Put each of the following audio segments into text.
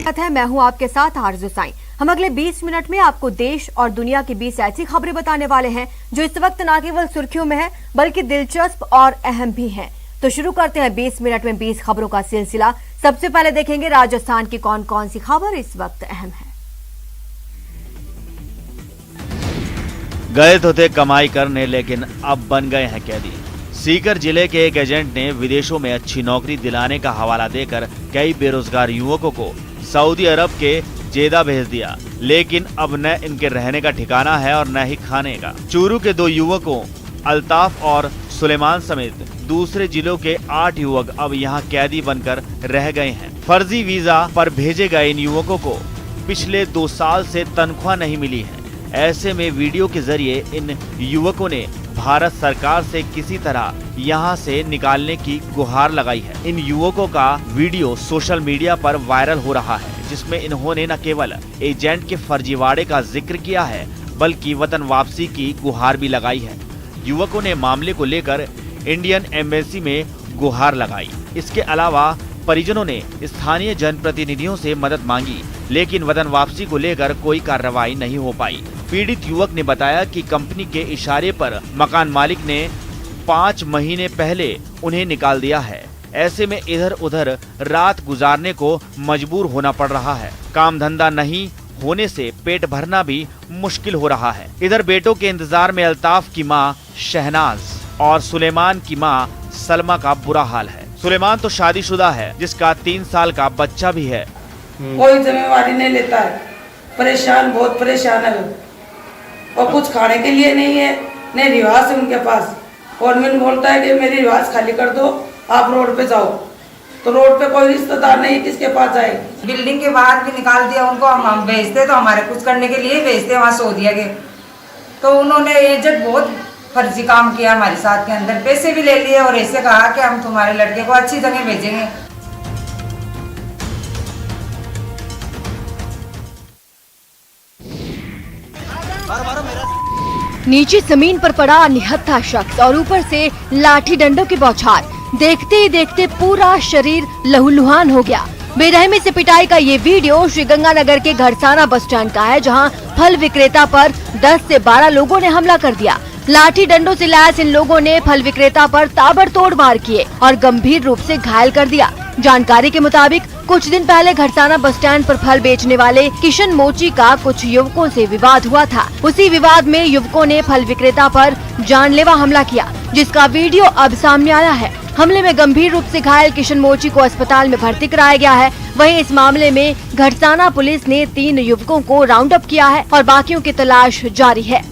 है, मैं हूं आपके साथ आरज़ू साईं। हम अगले 20 मिनट में आपको देश और दुनिया की 20 ऐसी खबरें बताने वाले हैं जो इस वक्त न केवल सुर्खियों में है बल्कि दिलचस्प और अहम भी हैं। तो शुरू करते हैं 20 मिनट में 20 खबरों का सिलसिला। सबसे पहले देखेंगे राजस्थान की कौन कौन सी खबर इस वक्त अहम है। गए तो थे कमाई करने, लेकिन अब बन गए हैं कैदी। सीकर जिले के एक एजेंट ने विदेशों में अच्छी नौकरी दिलाने का हवाला देकर कई बेरोजगार युवकों को सऊदी अरब के जेदा भेज दिया, लेकिन अब न इनके रहने का ठिकाना है और न ही खाने का। चूरू के 2 युवकों अल्ताफ और सुलेमान समेत दूसरे जिलों के 8 युवक अब यहाँ कैदी बनकर रह गए हैं। फर्जी वीजा पर भेजे गए इन युवकों को पिछले 2 साल से तनख्वाह नहीं मिली है। ऐसे में वीडियो के जरिए इन युवकों ने भारत सरकार से किसी तरह यहाँ से निकालने की गुहार लगाई है। इन युवकों का वीडियो सोशल मीडिया पर वायरल हो रहा है, जिसमें इन्होंने न केवल एजेंट के फर्जीवाड़े का जिक्र किया है बल्कि वतन वापसी की गुहार भी लगाई है। युवकों ने मामले को लेकर इंडियन एम्बेसी में गुहार लगाई। इसके अलावा परिजनों ने स्थानीय जनप्रतिनिधियों से मदद मांगी, लेकिन वतन वापसी को लेकर कोई कार्रवाई नहीं हो पाई। पीड़ित युवक ने बताया कि कंपनी के इशारे पर मकान मालिक ने 5 महीने पहले उन्हें निकाल दिया है। ऐसे में इधर उधर रात गुजारने को मजबूर होना पड़ रहा है। काम धंधा नहीं होने से पेट भरना भी मुश्किल हो रहा है। इधर बेटों के इंतजार में अल्ताफ की मां शहनाज और सुलेमान की मां सलमा का बुरा हाल है। सुलेमान तो शादीशुदा है, जिसका 3 साल का बच्चा भी है। कोई जिम्मेवारी नहीं लेता है, परेशान, बहुत परेशान है वो। और कुछ खाने के लिए नहीं है, नहीं रिवाज है उनके पास। गवर्नमेंट बोलता है कि मेरी रिवाज खाली कर दो, आप रोड पे जाओ, तो रोड पे कोई रिश्तेदार नहीं, किसके पास जाए। बिल्डिंग के बाहर भी निकाल दिया उनको। हम भेजते तो हमारे कुछ करने के लिए भेजते वहाँ सऊदीया के, तो उन्होंने एजेंट बहुत फर्जी काम किया हमारे साथ के अंदर। पैसे भी ले लिए और ऐसे कहा कि हम तुम्हारे लड़के को अच्छी जगह भेजेंगे। नीचे जमीन पर पड़ा निहत्था शख्स और ऊपर से लाठी डंडों की बौछार। देखते ही देखते पूरा शरीर लहूलुहान हो गया। बेरहमी से पिटाई का ये वीडियो श्रीगंगानगर के घड़साना बस स्टैंड का है, जहां फल विक्रेता पर 10 से 12 लोगों ने हमला कर दिया। लाठी डंडों से लैस इन लोगों ने फल विक्रेता पर ताबड़तोड़ वार किए और गंभीर रूप से घायल कर दिया। जानकारी के मुताबिक कुछ दिन पहले घड़साना बस स्टैंड पर फल बेचने वाले किशन मोची का कुछ युवकों से विवाद हुआ था। उसी विवाद में युवकों ने फल विक्रेता पर जानलेवा हमला किया, जिसका वीडियो अब सामने आया है। हमले में गंभीर रूप से घायल किशन मोची को अस्पताल में भर्ती कराया गया है। वहीं इस मामले में घड़साना पुलिस ने 3 युवकों को राउंड अप किया है और बाकियों की तलाश जारी है।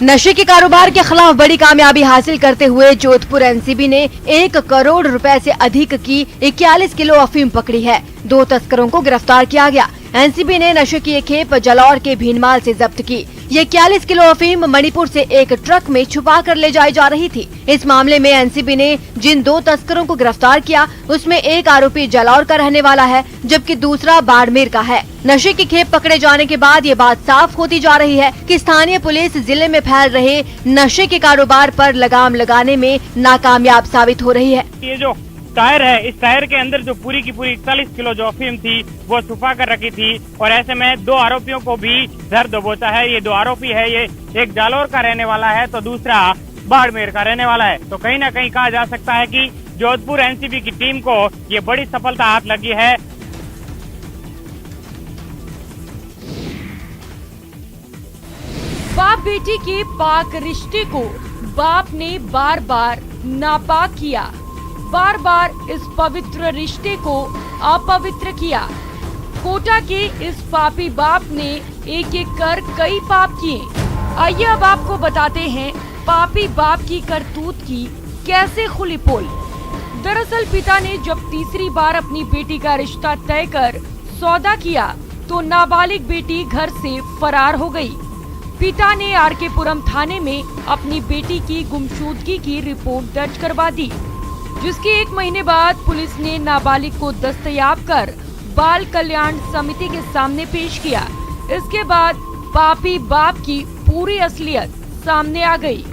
नशे के कारोबार के खिलाफ बड़ी कामयाबी हासिल करते हुए जोधपुर एनसीबी ने 1 करोड़ रुपए से अधिक की 41 किलो अफीम पकड़ी है। 2 तस्करों को गिरफ्तार किया गया। एनसीबी ने नशे की एक खेप जलौर के भीनमाल से जब्त की। ये 41 किलो अफीम मणिपुर से एक ट्रक में छुपा कर ले जाई जा रही थी। इस मामले में एनसीबी ने जिन 2 तस्करों को गिरफ्तार किया, उसमें एक आरोपी जलौर का रहने वाला है, जबकि दूसरा बाड़मेर का है। नशे की खेप पकड़े जाने के बाद ये बात साफ होती जा रही है कि स्थानीय पुलिस जिले में फैल रहे नशे के कारोबार पर लगाम लगाने में नाकामयाब साबित हो रही है। ये जो टायर है, इस टायर के अंदर जो पूरी की पूरी 41 किलो जो अफीम थी वो छुपा कर रखी थी और ऐसे में 2 आरोपियों को भी धर दबोचा है। ये 2 आरोपी है, ये एक जालौर का रहने वाला है तो दूसरा बाड़मेर का रहने वाला है। तो कहीं ना कहीं कहा जा सकता है कि जोधपुर एनसीबी की टीम को ये बड़ी सफलता हाथ लगी है। बाप बेटी के पाक रिश्ते को बाप ने बार बार नापाक किया, बार बार इस पवित्र रिश्ते को अपवित्र किया। कोटा के इस पापी बाप ने एक एक कर कई पाप किए। आइए अब आपको बताते हैं पापी बाप की करतूत की कैसे खुली पोल। दरअसल पिता ने जब तीसरी बार अपनी बेटी का रिश्ता तय कर सौदा किया तो नाबालिग बेटी घर से फरार हो गई। पिता ने आरकेपुरम थाने में अपनी बेटी की गुमशुदगी की रिपोर्ट दर्ज करवा दी, जिसके 1 महीने बाद पुलिस ने नाबालिग को दस्तयाब कर बाल कल्याण समिति के सामने पेश किया। इसके बाद पापी बाप की पूरी असलियत सामने आ गई।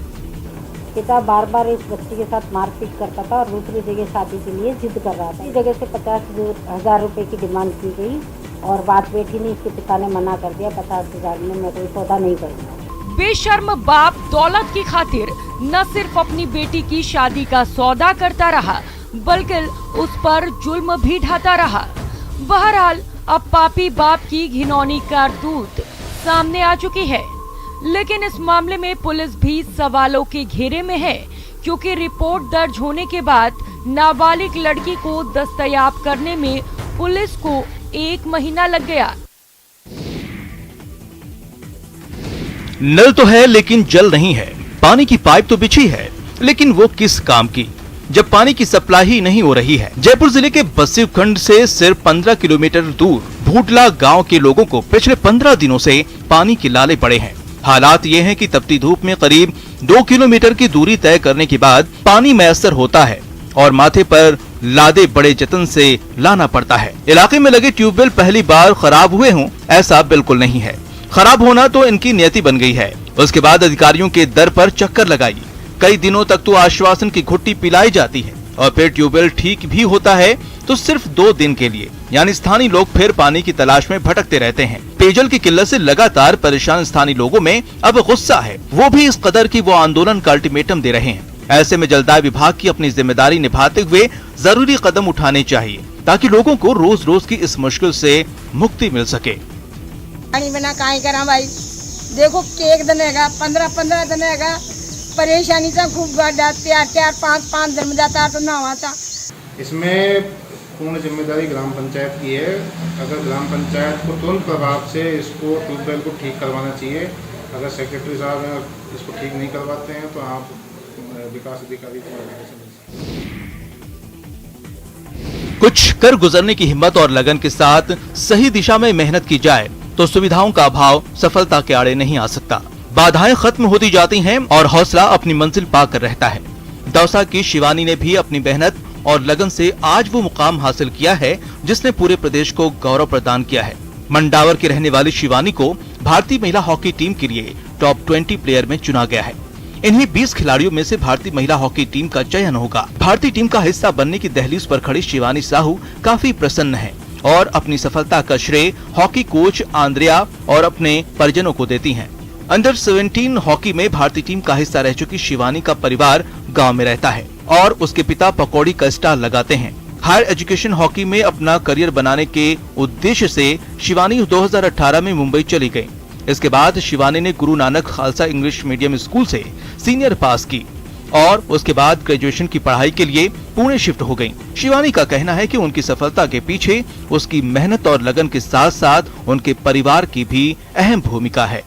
पिता बार बार इस बच्ची के साथ मारपीट करता था और दूसरी जगह शादी के लिए जिद कर रहा था। इस जगह से 50,000 रुपये की डिमांड की गई और बात बैठी नहीं, इसके पिता ने मना कर दिया, 50,000 में मैं कोई सौदा नहीं करूँगा। बेशर्म बाप दौलत की खातिर न सिर्फ अपनी बेटी की शादी का सौदा करता रहा बल्कि उस पर जुल्म भी ढाता रहा। बहरहाल अब पापी बाप की घिनौनी करतूत सामने आ चुकी है, लेकिन इस मामले में पुलिस भी सवालों के घेरे में है, क्योंकि रिपोर्ट दर्ज होने के बाद नाबालिग लड़की को दस्तयाब करने में पुलिस को 1 महीना लग गया। नल तो है लेकिन जल नहीं है, पानी की पाइप तो बिछी है लेकिन वो किस काम की, जब पानी की सप्लाई ही नहीं हो रही है। जयपुर जिले के बस्सी खंड से सिर्फ 15 किलोमीटर दूर भूटला गांव के लोगों को पिछले 15 दिनों से पानी के लाले पड़े हैं। हालात ये हैं कि तपती धूप में करीब 2 किलोमीटर की दूरी तय करने के बाद पानी मैसर होता है और माथे पर लादे बड़े जतन से लाना पड़ता है। इलाके में लगे ट्यूबवेल पहली बार खराब हुए हों ऐसा बिल्कुल नहीं है, खराब होना तो इनकी नियति बन गई है। उसके बाद अधिकारियों के दर पर चक्कर लगाई, कई दिनों तक तो आश्वासन की घुट्टी पिलाई जाती है और फिर ट्यूबवेल ठीक भी होता है तो सिर्फ 2 दिन के लिए, यानी स्थानीय लोग फिर पानी की तलाश में भटकते रहते हैं। पेयजल की किल्लत से लगातार परेशान स्थानीय लोगों में अब गुस्सा है, वो भी इस कदर की वो आंदोलन का अल्टीमेटम दे रहे हैं। ऐसे में जलदाय विभाग की अपनी जिम्मेदारी निभाते हुए जरूरी कदम उठाने चाहिए ताकि लोगों को रोज रोज की इस मुश्किल से मुक्ति मिल सके। पानी बिना काहे करा भाई, देखो एक दिन है 15 दिन है, परेशानी से खूब चार पाँच दिन में जाता तो ना आता। इसमें पूर्ण जिम्मेदारी ग्राम पंचायत की है। अगर ग्राम पंचायत को तुरंत प्रभाव से इसको ट्यूबवेल को ठीक करवाना चाहिए। अगर सेक्रेटरी साहब इसको ठीक नहीं करवाते हैं तो आप विकास अधिकारी को कुछ कर गुजरने की हिम्मत और लगन के साथ सही दिशा में मेहनत की जाए तो सुविधाओं का अभाव सफलता के आड़े नहीं आ सकता। बाधाएं खत्म होती जाती हैं और हौसला अपनी मंजिल पाकर रहता है। दौसा की शिवानी ने भी अपनी मेहनत और लगन से आज वो मुकाम हासिल किया है जिसने पूरे प्रदेश को गौरव प्रदान किया है। मंडावर की रहने वाली शिवानी को भारतीय महिला हॉकी टीम के लिए टॉप 20 प्लेयर में चुना गया है। इन्हीं 20 खिलाड़ियों में से भारतीय महिला हॉकी टीम का चयन होगा। भारतीय टीम का हिस्सा बनने की दहलीज पर खड़ी शिवानी साहू काफी प्रसन्न है और अपनी सफलता का श्रेय हॉकी कोच आंद्रिया और अपने परिजनों को देती हैं। अंडर 17 हॉकी में भारतीय टीम का हिस्सा रह चुकी शिवानी का परिवार गांव में रहता है और उसके पिता पकौड़ी का स्टॉल लगाते हैं। हायर एजुकेशन हॉकी में अपना करियर बनाने के उद्देश्य से शिवानी 2018 में मुंबई चली गई। इसके बाद शिवानी ने Guru Nanak Khalsa English medium school से सीनियर पास की और उसके बाद ग्रेजुएशन की पढ़ाई के लिए पुणे शिफ्ट हो गयी। शिवानी का कहना है कि उनकी सफलता के पीछे उसकी मेहनत और लगन के साथ साथ उनके परिवार की भी अहम भूमिका है।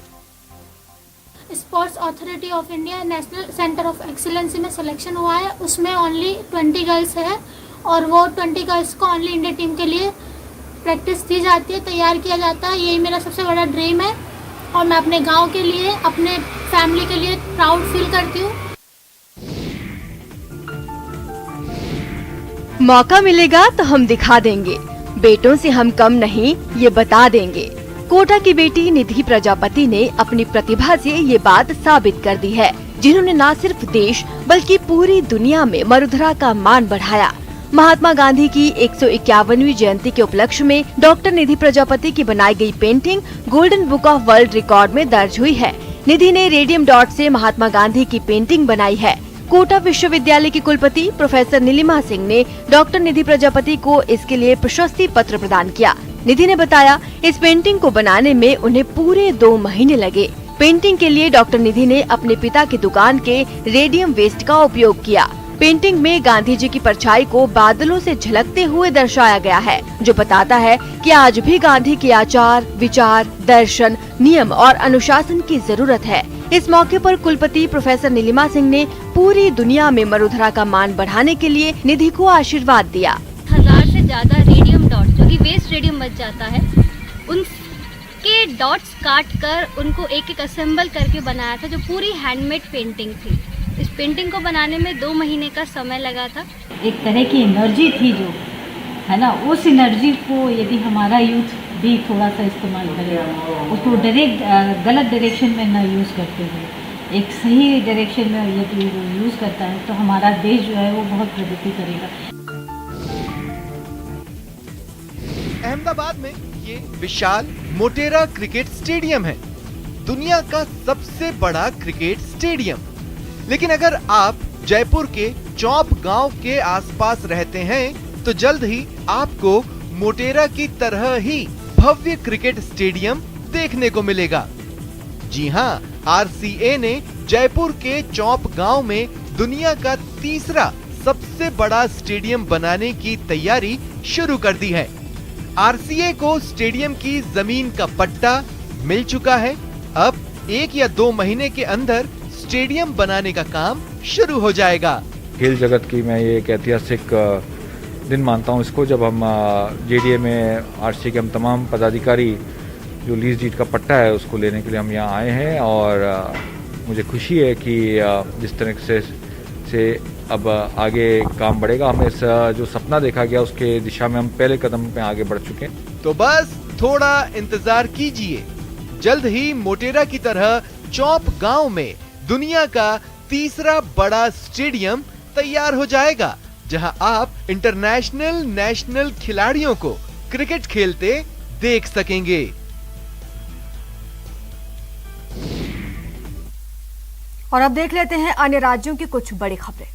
Sports authority of India national centre of excellency में सिलेक्शन हुआ है, उसमें ओनली 20 गर्ल्स है और वो 20 गर्ल्स को ओनली इंडिया टीम के लिए प्रैक्टिस दी जाती है, तैयार किया जाता है। यही मेरा सबसे बड़ा ड्रीम है और मैं अपने गांव के लिए, अपने फैमिली के लिए प्राउड फील करती हूँ। मौका मिलेगा तो हम दिखा देंगे, बेटों से हम कम नहीं ये बता देंगे। कोटा की बेटी निधि प्रजापति ने अपनी प्रतिभा से ये बात साबित कर दी है, जिन्होंने न सिर्फ देश बल्कि पूरी दुनिया में मरुधरा का मान बढ़ाया। महात्मा गांधी की 151वीं जयंती के उपलक्ष्य में डॉक्टर निधि प्रजापति की बनाई गई painting golden book of world record में दर्ज हुई है। निधि ने रेडियम डॉट से महात्मा गांधी की पेंटिंग बनाई है। कोटा विश्वविद्यालय की कुलपति प्रोफेसर नीलिमा सिंह ने डॉक्टर निधि प्रजापति को इसके लिए प्रशस्ति पत्र प्रदान किया। निधि ने बताया, इस पेंटिंग को बनाने में उन्हें पूरे 2 महीने लगे। पेंटिंग के लिए डॉक्टर निधि ने अपने पिता की दुकान के रेडियम वेस्ट का उपयोग किया। पेंटिंग में गांधी जी की परछाई को बादलों से झलकते हुए दर्शाया गया है, जो बताता है कि आज भी गांधी के आचार, विचार, दर्शन, नियम और अनुशासन की जरूरत है। इस मौके पर कुलपति प्रोफेसर नीलिमा सिंह ने पूरी दुनिया में मरुधरा का मान बढ़ाने के लिए निधि को आशीर्वाद दिया। 1000 से ज्यादा रेडियम डॉट्स, जो कि वेस्ट रेडियम बच जाता है, उनके डॉट्स काट कर उनको एक एक असेंबल करके बनाया था, जो पूरी हैंडमेड पेंटिंग थी। इस पेंटिंग को बनाने में 2 महीने का समय लगा था। एक तरह की एनर्जी थी जो है ना, उस एनर्जी को यदि हमारा यूथ भी थोड़ा सा इस्तेमाल करे, उसको डायरेक्ट गलत डायरेक्शन में ना यूज़ करते हुए एक सही डायरेक्शन में ये यूज़ करता है तो हमारा देश जो है वो बहुत प्रगति करेगा। अहमदाबाद में ये विशाल मोटेरा क्रिकेट स्टेडियम है, दुनिया का सबसे बड़ा क्रिकेट स्टेडियम। लेकिन अगर आप जयपुर के चौप गांव के आसपास रहते हैं तो जल्द ही आपको मोटेरा की तरह ही भव्य क्रिकेट स्टेडियम देखने को मिलेगा। जी हां, RCA ने जयपुर के चौप गांव में दुनिया का तीसरा सबसे बड़ा स्टेडियम बनाने की तैयारी शुरू कर दी है। RCA को स्टेडियम की जमीन का पट्टा मिल चुका है। अब 1 या 2 महीने के अंदर स्टेडियम बनाने का काम शुरू हो जाएगा। खेल जगत की मैं ये एक ऐतिहासिक दिन मानता हूँ इसको, जब हम JDA में RCA के हम तमाम पदाधिकारी जो लीज डीड का पट्टा है उसको लेने के लिए हम यहाँ आए हैं। और मुझे खुशी है कि जिस तरह से अब आगे काम बढ़ेगा, हमें इस जो सपना देखा गया उसके दिशा में हम पहले कदम पे आगे बढ़ चुके हैं। तो बस थोड़ा इंतजार कीजिए, जल्द ही मोटेरा की तरह चौप गांव में दुनिया का तीसरा बड़ा स्टेडियम तैयार हो जाएगा, जहां आप इंटरनेशनल नेशनल खिलाड़ियों को क्रिकेट खेलते देख सकेंगे। और अब देख लेते हैं अन्य राज्यों की कुछ बड़ी खबरें।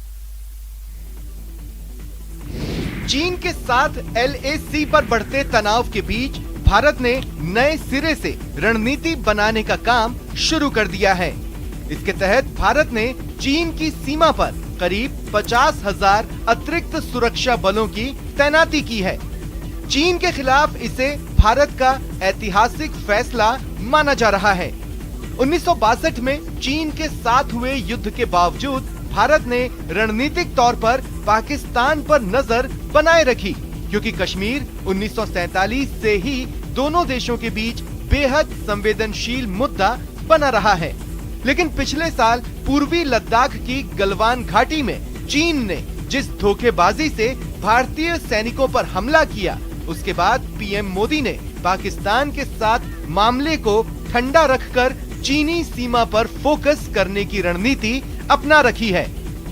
चीन के साथ LAC पर बढ़ते तनाव के बीच भारत ने नए सिरे से रणनीति बनाने का काम शुरू कर दिया है। इसके तहत भारत ने चीन की सीमा पर करीब 50,000 अतिरिक्त सुरक्षा बलों की तैनाती की है। चीन के खिलाफ इसे भारत का ऐतिहासिक फैसला माना जा रहा है। 1962 में चीन के साथ हुए युद्ध के बावजूद भारत ने रणनीतिक तौर पर पाकिस्तान पर नजर बनाए रखी, क्योंकि कश्मीर 1947 से ही दोनों देशों के बीच बेहद संवेदनशील मुद्दा बना रहा है। लेकिन पिछले साल पूर्वी लद्दाख की गलवान घाटी में चीन ने जिस धोखेबाजी से भारतीय सैनिकों पर हमला किया, उसके बाद PM मोदी ने पाकिस्तान के साथ मामले को ठंडा रखकर चीनी सीमा पर फोकस करने की रणनीति अपना रखी है।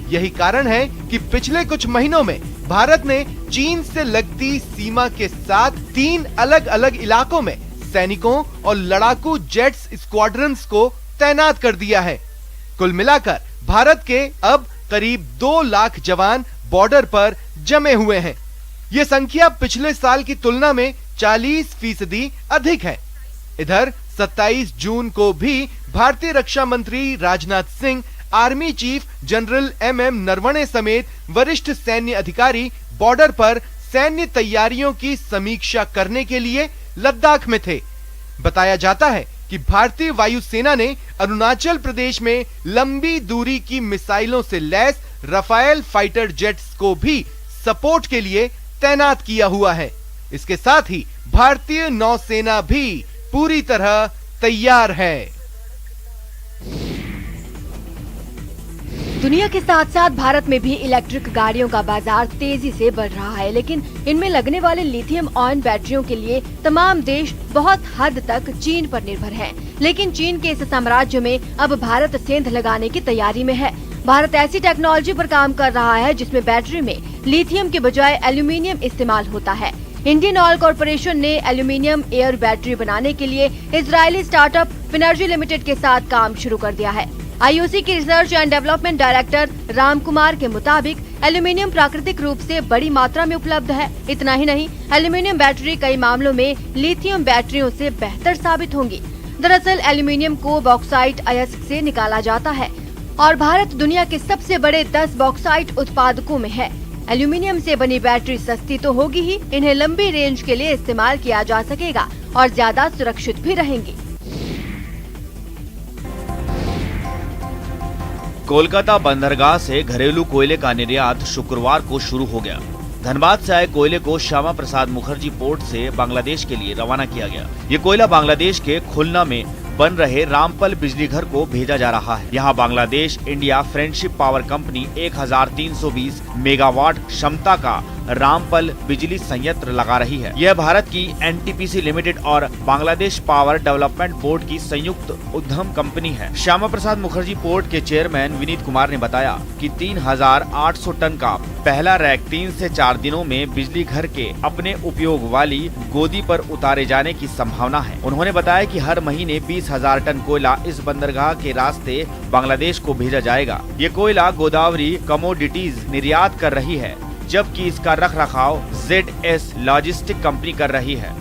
यही कारण है कि पिछले कुछ महीनों में भारत ने चीन से लगती सीमा के साथ 3 अलग अलग इलाकों में सैनिकों और लड़ाकू जेट्स स्क्वाड्रंस को तैनात कर दिया है। कुल मिलाकर भारत के अब करीब 2 लाख जवान बॉर्डर पर जमे हुए हैं। ये संख्या पिछले साल की तुलना में 40% अधिक है। इधर 27 जून को भी भारतीय रक्षा मंत्री Rajnath Singh, army chief general MM Naravane समेत वरिष्ठ सैन्य अधिकारी बॉर्डर पर सैन्य तैयारियों की समीक्षा करने के लिए लद्दाख में थे। बताया जाता है कि भारतीय वायुसेना ने अरुणाचल प्रदेश में लंबी दूरी की मिसाइलों से लैस राफेल फाइटर जेट्स को भी सपोर्ट के लिए तैनात किया हुआ है। इसके साथ ही भारतीय नौसेना भी पूरी तरह तैयार है। दुनिया के साथ साथ भारत में भी इलेक्ट्रिक गाड़ियों का बाजार तेजी से बढ़ रहा है, लेकिन इनमें लगने वाले लिथियम आयन बैटरियों के लिए तमाम देश बहुत हद तक चीन पर निर्भर हैं। लेकिन चीन के इस साम्राज्य में अब भारत सेंध लगाने की तैयारी में है। भारत ऐसी टेक्नोलॉजी पर काम कर रहा है जिसमें बैटरी में लिथियम के बजाय एल्यूमिनियम इस्तेमाल होता है। इंडियन ऑयल कॉरपोरेशन ने एल्यूमिनियम एयर बैटरी बनाने के लिए इजरायली स्टार्टअप फिनर्जी लिमिटेड के साथ काम शुरू कर दिया है। IOC के research and development director Ram Kumar के मुताबिक एल्यूमिनियम प्राकृतिक रूप से बड़ी मात्रा में उपलब्ध है। इतना ही नहीं, एल्यूमिनियम बैटरी कई मामलों में लिथियम बैटरियों से बेहतर साबित होंगी। दरअसल एल्यूमिनियम को बॉक्साइट अयस्क से निकाला जाता है और भारत दुनिया के सबसे बड़े 10 बॉक्साइट उत्पादकों में है। एल्यूमिनियम से बनी बैटरी सस्ती तो होगी ही, इन्हें लंबी रेंज के लिए इस्तेमाल किया जा सकेगा और ज्यादा सुरक्षित भी रहेंगी। कोलकाता बंदरगाह से घरेलू कोयले का निर्यात शुक्रवार को शुरू हो गया। धनबाद से आए कोयले को श्यामा प्रसाद मुखर्जी पोर्ट से बांग्लादेश के लिए रवाना किया गया। ये कोयला बांग्लादेश के खुलना में बन रहे रामपल बिजली घर को भेजा जा रहा है। यहाँ Bangladesh India friendship power company 1320 megawatt क्षमता का रामपल बिजली संयंत्र लगा रही है। यह भारत की NTPC लिमिटेड और बांग्लादेश पावर डेवलपमेंट बोर्ड की संयुक्त उद्यम कंपनी है। श्यामा प्रसाद मुखर्जी पोर्ट के चेयरमैन विनीत कुमार ने बताया कि 3800 टन का पहला रैक 3 से 4 दिनों में बिजली घर के अपने उपयोग वाली गोदी पर उतारे जाने की संभावना है। उन्होंने बताया कि हर महीने 20,000 टन कोयला इस बंदरगाह के रास्ते बांग्लादेश को भेजा जाएगा। ये कोयला गोदावरी कमोडिटीज निर्यात कर रही है, जबकि इसका रखरखाव ZS लॉजिस्टिक कंपनी कर रही है।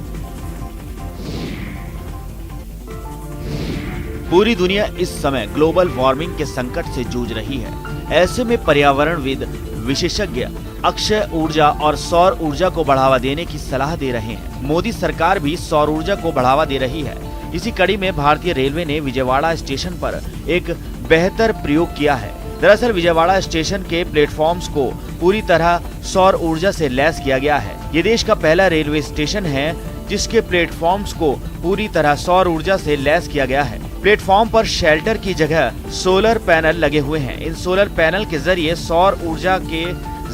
पूरी दुनिया इस समय ग्लोबल वार्मिंग के संकट से जूझ रही है। ऐसे में पर्यावरणविद विशेषज्ञ अक्षय ऊर्जा और सौर ऊर्जा को बढ़ावा देने की सलाह दे रहे हैं। मोदी सरकार भी सौर ऊर्जा को बढ़ावा दे रही है। इसी कड़ी में भारतीय रेलवे ने विजयवाड़ा स्टेशन पर एक बेहतर प्रयोग किया है। दरअसल विजयवाड़ा स्टेशन के प्लेटफॉर्म्स को पूरी तरह सौर ऊर्जा से लैस किया गया है। ये देश का पहला रेलवे स्टेशन है जिसके प्लेटफॉर्म्स को पूरी तरह सौर ऊर्जा से लैस किया गया है। प्लेटफॉर्म पर शेल्टर की जगह सोलर पैनल लगे हुए हैं। इन सोलर पैनल के जरिए सौर ऊर्जा के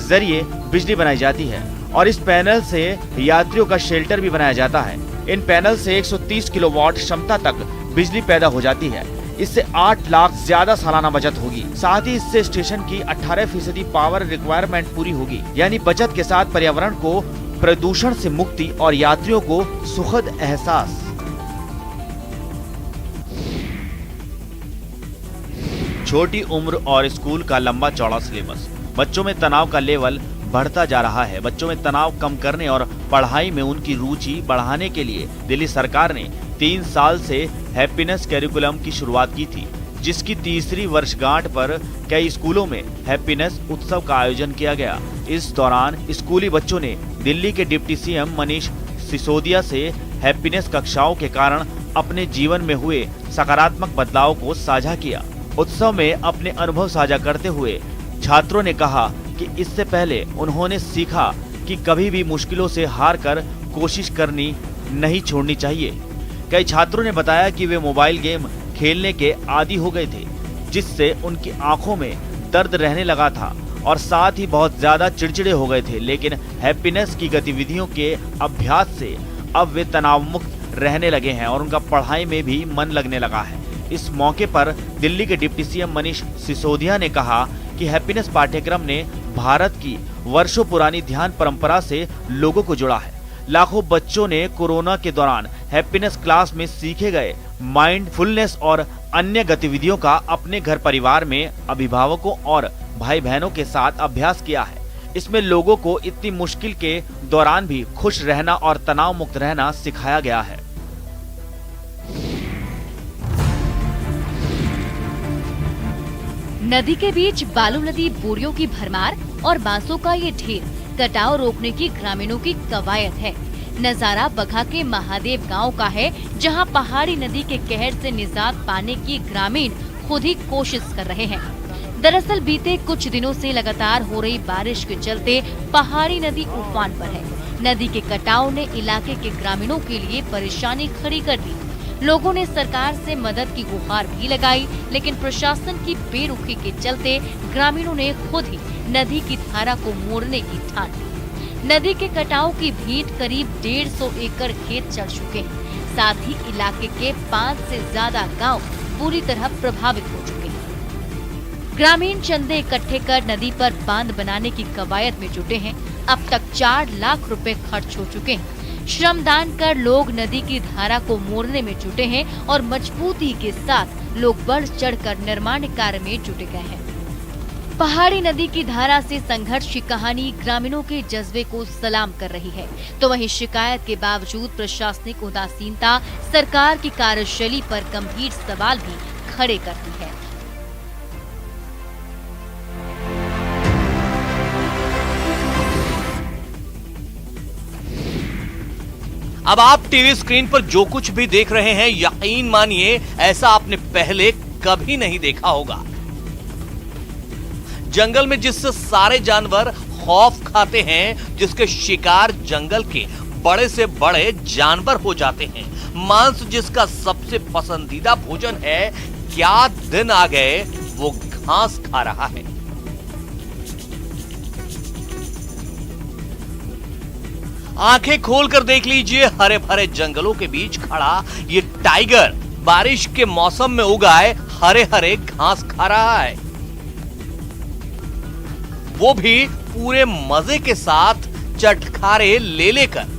जरिए बिजली बनाई जाती है और इस पैनल से यात्रियों का शेल्टर भी बनाया जाता है। इन पैनल से 130 किलोवाट क्षमता तक बिजली पैदा हो जाती है। इससे 8 लाख ज्यादा सालाना बचत होगी। साथ ही इससे स्टेशन की 18% पावर रिक्वायरमेंट पूरी होगी। यानी बचत के साथ पर्यावरण को प्रदूषण से मुक्ति और यात्रियों को सुखद एहसास। छोटी उम्र और स्कूल का लंबा चौड़ा सिलेबस, बच्चों में तनाव का लेवल बढ़ता जा रहा है। बच्चों में तनाव कम करने और पढ़ाई में उनकी रुचि बढ़ाने के लिए दिल्ली सरकार ने 3 साल से हैप्पीनेस कैरिकुलम की शुरुआत की थी, जिसकी तीसरी वर्षगांठ पर कई स्कूलों में हैप्पीनेस उत्सव का आयोजन किया गया। इस दौरान स्कूली बच्चों ने दिल्ली के डिप्टी CM मनीष सिसोदिया से हैप्पीनेस कक्षाओं के कारण अपने जीवन में हुए सकारात्मक बदलाव को साझा किया। उत्सव में अपने अनुभव साझा करते हुए छात्रों ने कहा कि इससे पहले उन्होंने सीखा कि कभी भी मुश्किलों से हार कर कोशिश करनी नहीं छोड़नी चाहिए। कई छात्रों ने बताया कि वे मोबाइल गेम खेलने के आदी हो गए थे, जिससे उनकी आंखों में दर्द रहने लगा था और साथ ही बहुत ज्यादा चिड़चिड़े हो गए थे। लेकिन हैप्पीनेस की गतिविधियों के अभ्यास से अब वे तनाव मुक्त रहने लगे हैं और उनका पढ़ाई में भी मन लगने लगा है। इस मौके पर दिल्ली के डिप्टी CM मनीष सिसोदिया ने कहा कि हैप्पीनेस पाठ्यक्रम ने भारत की वर्षों पुरानी ध्यान परंपरा से लोगों को जोड़ा है। लाखों बच्चों ने कोरोना के दौरान हैप्पीनेस क्लास में सीखे गए माइंडफुलनेस और अन्य गतिविधियों का अपने घर परिवार में अभिभावकों और भाई बहनों के साथ अभ्यास किया है। इसमें लोगों को इतनी मुश्किल के दौरान भी खुश रहना और तनाव मुक्त रहना सिखाया गया है। नदी के बीच बालू नदी बोरियों की भरमार और बांसों का ये ढेर कटाव रोकने की ग्रामीणों की कवायद है। नजारा बघा के महादेव गांव का है, जहां पहाड़ी नदी के कहर से निजात पाने की ग्रामीण खुद ही कोशिश कर रहे हैं। दरअसल बीते कुछ दिनों से लगातार हो रही बारिश के चलते पहाड़ी नदी उफान पर है। नदी के कटाव ने इलाके के ग्रामीणों के लिए परेशानी खड़ी कर दी। लोगों ने सरकार से मदद की गुहार भी लगाई, लेकिन प्रशासन की बेरुखी के चलते ग्रामीणों ने खुद ही नदी की धारा को मोड़ने की ठान ली। नदी के कटाव की भीड़ करीब 150 एकड़ खेत चढ़ चुके हैं। साथ ही इलाके के 5 से ज्यादा गांव पूरी तरह प्रभावित हो चुके हैं। ग्रामीण चंदे इकट्ठे कर नदी पर बांध बनाने की कवायद में जुटे हैं। अब तक 4 लाख रुपए खर्च हो चुके हैं। श्रमदान कर लोग नदी की धारा को मोड़ने में जुटे हैं और मजबूती के साथ लोग बढ़ चढ़कर निर्माण कार्य में जुटे गए हैं। पहाड़ी नदी की धारा से संघर्ष की कहानी ग्रामीणों के जज्बे को सलाम कर रही है, तो वहीं शिकायत के बावजूद प्रशासनिक उदासीनता सरकार की कार्यशैली पर गंभीर सवाल भी खड़े करती है। अब आप टीवी स्क्रीन पर जो कुछ भी देख रहे हैं, यकीन मानिए ऐसा आपने पहले कभी नहीं देखा होगा। जंगल में जिससे सारे जानवर खौफ खाते हैं, जिसके शिकार जंगल के बड़े से बड़े जानवर हो जाते हैं, मांस जिसका सबसे पसंदीदा भोजन है, क्या दिन आ गए वो घास खा रहा है। आंखें खोलकर देख लीजिए, हरे भरे जंगलों के बीच खड़ा ये टाइगर बारिश के मौसम में उगाए हरे हरे घास खा रहा है, वो भी पूरे मजे के साथ चटखारे ले लेकर।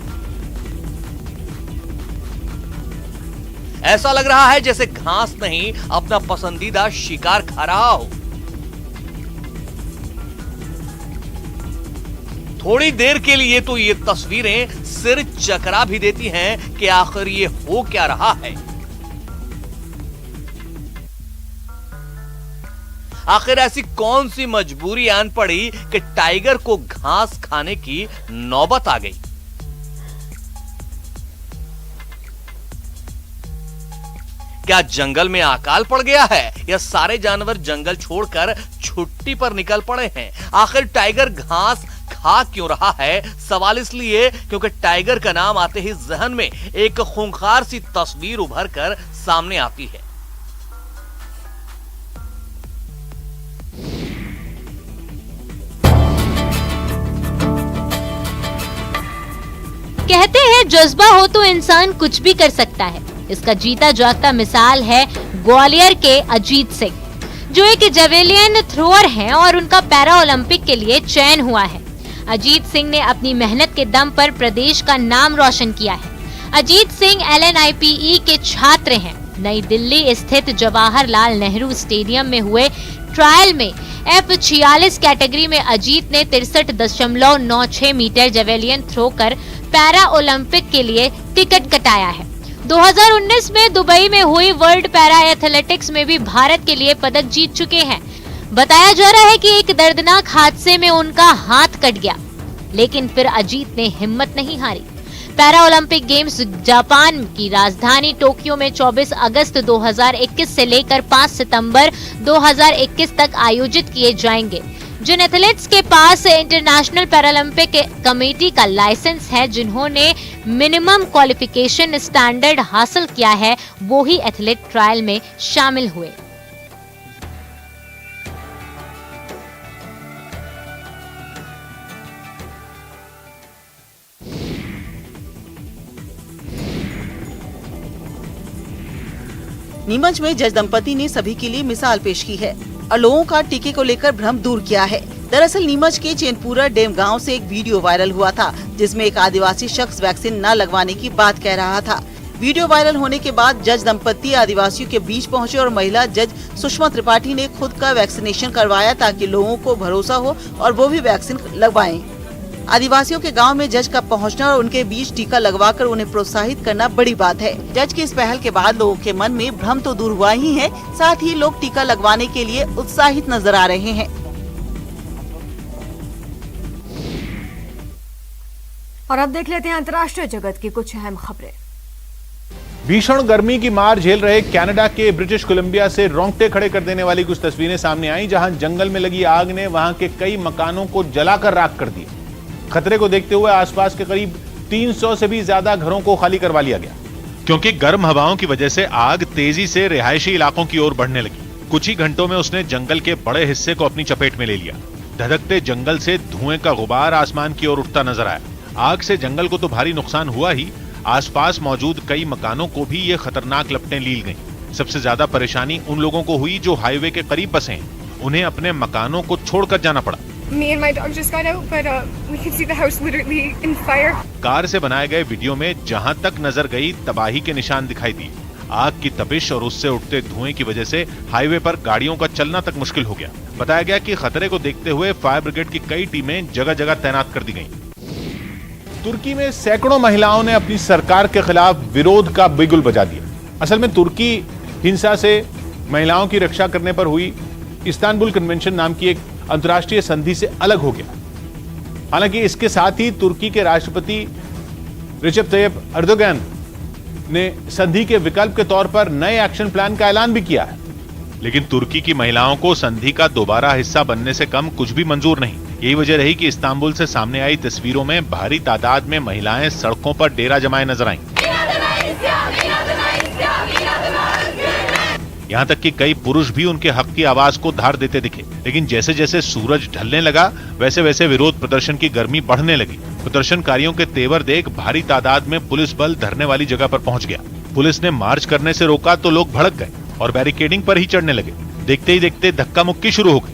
ऐसा लग रहा है जैसे घास नहीं अपना पसंदीदा शिकार खा रहा हो। थोड़ी देर के लिए तो ये तस्वीरें सिर चकरा भी देती हैं कि आखिर ये हो क्या रहा है। आखिर ऐसी कौन सी मजबूरी आन पड़ी कि टाइगर को घास खाने की नौबत आ गई। क्या जंगल में अकाल पड़ गया है या सारे जानवर जंगल छोड़कर छुट्टी पर निकल पड़े हैं? आखिर टाइगर घास खा क्यों रहा है? सवाल इसलिए क्योंकि टाइगर का नाम आते ही जहन में एक खूंखार सी तस्वीर उभर कर सामने आती है। कहते हैं जज्बा हो तो इंसान कुछ भी कर सकता है। इसका जीता जागता मिसाल है ग्वालियर के अजीत सिंह, जो एक जेवेलियन थ्रोअर हैं और उनका पैरा ओलंपिक के लिए चयन हुआ है। अजीत सिंह ने अपनी मेहनत के दम पर प्रदेश का नाम रोशन किया है। अजीत सिंह LNIPE के छात्र हैं। नई दिल्ली स्थित जवाहरलाल नेहरू स्टेडियम में हुए ट्रायल में F46 कैटेगरी में अजीत ने 63.96 मीटर जेवेलियन थ्रो कर पैरा ओलंपिक के लिए टिकट कटाया है। 2019 में दुबई में हुई वर्ल्ड पैरा एथलेटिक्स में भी भारत के लिए पदक जीत चुके हैं। बताया जा रहा है कि एक दर्दनाक हादसे में उनका हाथ कट गया, लेकिन फिर अजीत ने हिम्मत नहीं हारी। पैरा ओलंपिक गेम्स जापान की राजधानी टोक्यो में 24 अगस्त 2021 से लेकर 5 सितंबर 2021 तक आयोजित किए जाएंगे। जिन एथलीट्स के पास इंटरनेशनल पैरालंपिक कमेटी का लाइसेंस है, जिन्होंने मिनिमम क्वालिफिकेशन स्टैंडर्ड हासिल किया है, वो ही एथलीट ट्रायल में शामिल हुए। नीमच में जज दंपति ने सभी के लिए मिसाल पेश की है और लोगों का टीके को लेकर भ्रम दूर किया है। दरअसल नीमच के चैनपुरा डैम गांव से एक वीडियो वायरल हुआ था, जिसमें एक आदिवासी शख्स वैक्सीन न लगवाने की बात कह रहा था। वीडियो वायरल होने के बाद जज दंपति आदिवासियों के बीच पहुंचे और महिला जज सुषमा त्रिपाठी ने खुद का वैक्सीनेशन करवाया ताकि लोगों को भरोसा हो और वो भी वैक्सीन लगवाएं। आदिवासियों के गांव में जज का पहुंचना और उनके बीच टीका लगवाकर उन्हें प्रोत्साहित करना बड़ी बात है। जज की इस पहल के बाद लोगों के मन में भ्रम तो दूर हुआ ही है, साथ ही लोग टीका लगवाने के लिए उत्साहित नजर आ रहे हैं। और अब देख लेते हैं अंतर्राष्ट्रीय जगत की कुछ अहम खबरें। भीषण गर्मी की मार झेल रहे कनाडा के ब्रिटिश कोलंबिया से रोंगटे खड़े कर देने वाली कुछ तस्वीरें सामने आई, जहां जंगल में लगी आग ने वहां के कई मकानों को जलाकर राख कर दिया। खतरे को देखते हुए आसपास के करीब 300 से भी ज्यादा घरों को खाली करवा लिया गया, क्योंकि गर्म हवाओं की वजह से आग तेजी से रिहायशी इलाकों की ओर बढ़ने लगी। कुछ ही घंटों में उसने जंगल के बड़े हिस्से को अपनी चपेट में ले लिया। धधकते जंगल से धुएं का गुबार आसमान की ओर उठता नजर आया। आग से जंगल को तो भारी नुकसान हुआ ही, आसपास मौजूद कई मकानों को भी ये खतरनाक लपटें लील गईं। सबसे ज्यादा परेशानी उन लोगों को हुई जो हाईवे के करीब बसे हैं। उन्हें अपने मकानों को छोड़कर जाना पड़ा। Me and my dog just got out, but we could see the house literally in fire. Car से बनाए गए वीडियो में जहां तक नजर गई तबाही के निशान दिखाई दिए। आग की तपिश और उससे उठते धुएं की वजह से हाईवे पर गाड़ियों का चलना तक मुश्किल हो गया। बताया गया कि खतरे को देखते हुए फायर ब्रिगेड की कई टीमें जगह जगह तैनात कर दी गईं। तुर्की में सैकड़ों महिलाओं ने अपनी सरकार के खिलाफ विरोध का बिगुल बजा दिया। असल में तुर्की हिंसा से महिलाओं की रक्षा करने पर हुई इस्तांबुल कन्वेंशन नाम की एक अंतर्राष्ट्रीय संधि से अलग हो गया। हालांकि इसके साथ ही तुर्की के राष्ट्रपति रिसेप तैयप एर्दोगन ने संधि के विकल्प के तौर पर नए एक्शन प्लान का ऐलान भी किया है। लेकिन तुर्की की महिलाओं को संधि का दोबारा हिस्सा बनने से कम कुछ भी मंजूर नहीं। यही वजह रही कि इस्तांबुल से सामने आई तस्वीरों में भारी तादाद में महिलाएं सड़कों पर डेरा जमाए नजर आईं। यहाँ तक कि कई पुरुष भी उनके हक की आवाज को धार देते दिखे। लेकिन जैसे जैसे सूरज ढलने लगा वैसे वैसे विरोध प्रदर्शन की गर्मी बढ़ने लगी। प्रदर्शनकारियों के तेवर देख भारी तादाद में पुलिस बल धरने वाली जगह पर पहुंच गया। पुलिस ने मार्च करने से रोका तो लोग भड़क गए और बैरिकेडिंग पर ही चढ़ने लगे। देखते ही देखते धक्का मुक्की शुरू हो गई।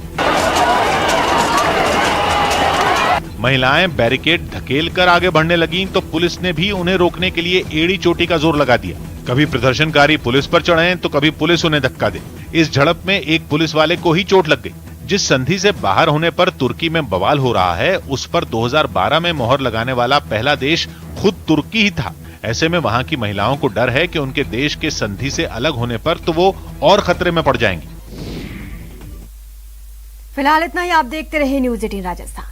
महिलाएं बैरिकेड धकेल कर आगे बढ़ने लगीं तो पुलिस ने भी उन्हें रोकने के लिए एड़ी चोटी का जोर लगा दिया। कभी प्रदर्शनकारी पुलिस पर चढ़े तो कभी पुलिस उन्हें धक्का दे। इस झड़प में एक पुलिस वाले को ही चोट लग गई। जिस संधि से बाहर होने पर तुर्की में बवाल हो रहा है, उस पर 2012 में मोहर लगाने वाला पहला देश खुद तुर्की ही था। ऐसे में वहां की महिलाओं को डर है कि उनके देश के संधि से अलग होने पर तो वो और खतरे में पड़ जाएंगी। फिलहाल इतना ही। आप देखते रहे न्यूज़ 18 राजस्थान।